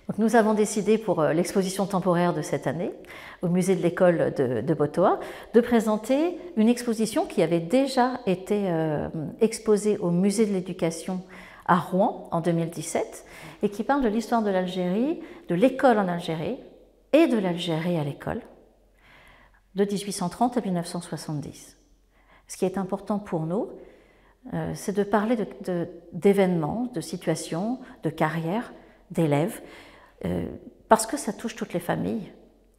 Donc nous avons décidé pour l'exposition temporaire de cette année, au musée de l'école de Botoa, de présenter une exposition qui avait déjà été exposée au musée de l'éducation à Rouen en 2017 et qui parle de l'histoire de l'Algérie, de l'école en Algérie et de l'Algérie à l'école, de 1830 à 1970. Ce qui est important pour nous, c'est de parler d'événements, de situations, de carrières, d'élèves, parce que ça touche toutes les familles,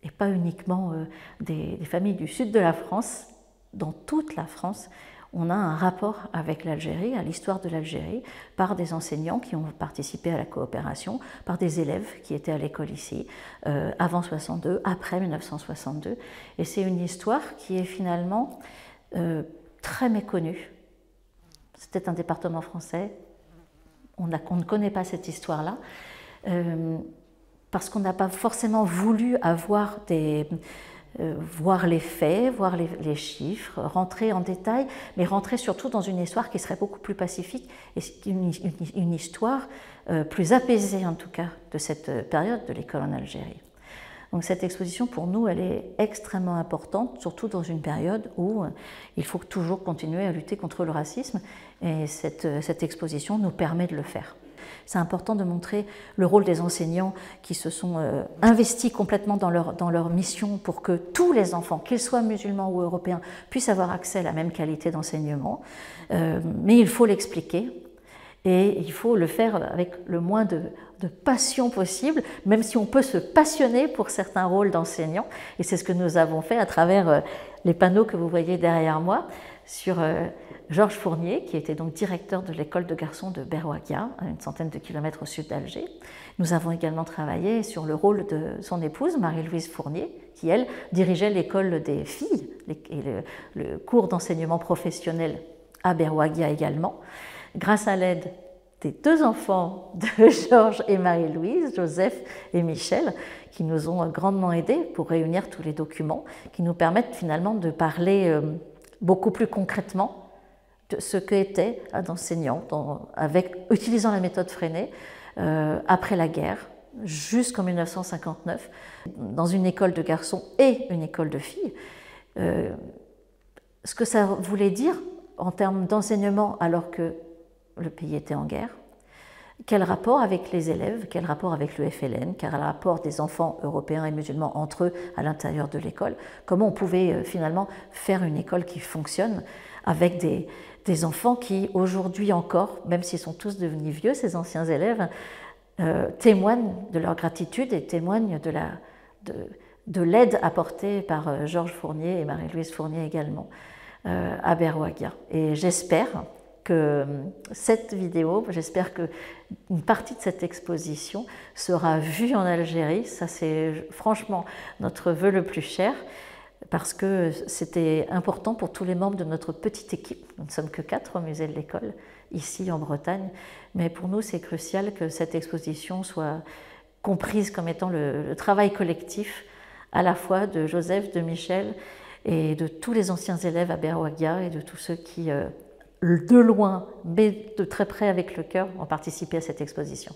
et pas uniquement des familles du sud de la France. Dans toute la France, on a un rapport avec l'Algérie, à l'histoire de l'Algérie, par des enseignants qui ont participé à la coopération, par des élèves qui étaient à l'école ici, avant 62, après 1962. Et c'est une histoire qui est finalement très méconnue. C'était un département français, on ne connaît pas cette histoire-là, parce qu'on n'a pas forcément voulu avoir voir les faits, voir les chiffres, rentrer en détail, mais rentrer surtout dans une histoire qui serait beaucoup plus pacifique et une histoire plus apaisée en tout cas de cette période de l'école en Algérie. Donc cette exposition pour nous elle est extrêmement importante, surtout dans une période où il faut toujours continuer à lutter contre le racisme et cette exposition nous permet de le faire. C'est important de montrer le rôle des enseignants qui se sont investis complètement dans leur mission pour que tous les enfants, qu'ils soient musulmans ou européens, puissent avoir accès à la même qualité d'enseignement. Mais il faut l'expliquer et il faut le faire avec le moins de passion possible, même si on peut se passionner pour certains rôles d'enseignants. Et c'est ce que nous avons fait à travers les panneaux que vous voyez derrière moi sur Georges Fournier, qui était donc directeur de l'école de garçons de Berwaghia, à une centaine de kilomètres au sud d'Alger. Nous avons également travaillé sur le rôle de son épouse, Marie-Louise Fournier, qui, elle, dirigeait l'école des filles et le cours d'enseignement professionnel à Berwaghia également. Grâce à l'aide des deux enfants de Georges et Marie-Louise, Joseph et Michel, qui nous ont grandement aidés pour réunir tous les documents, qui nous permettent finalement de parler beaucoup plus concrètement de ce qu'était un enseignant utilisant la méthode Freinet après la guerre jusqu'en 1959 dans une école de garçons et une école de filles. Ce que ça voulait dire en termes d'enseignement alors que le pays était en guerre, quel rapport avec les élèves, quel rapport avec le FLN, quel rapport des enfants européens et musulmans entre eux à l'intérieur de l'école, comment on pouvait finalement faire une école qui fonctionne avec des enfants qui aujourd'hui encore, même s'ils sont tous devenus vieux, ces anciens élèves, témoignent de leur gratitude et témoignent de l'aide apportée par Georges Fournier et Marie-Louise Fournier également à Berwaghia. Et j'espère que cette vidéo, j'espère qu'une partie de cette exposition sera vue en Algérie. Ça, c'est franchement notre vœu le plus cher, parce que c'était important pour tous les membres de notre petite équipe. Nous ne sommes que 4 au musée de l'école, ici en Bretagne, mais pour nous, c'est crucial que cette exposition soit comprise comme étant le travail collectif, à la fois de Joseph, de Michel et de tous les anciens élèves à Berwaghia et de tous ceux qui, de loin, mais de très près avec le cœur, ont participé à cette exposition.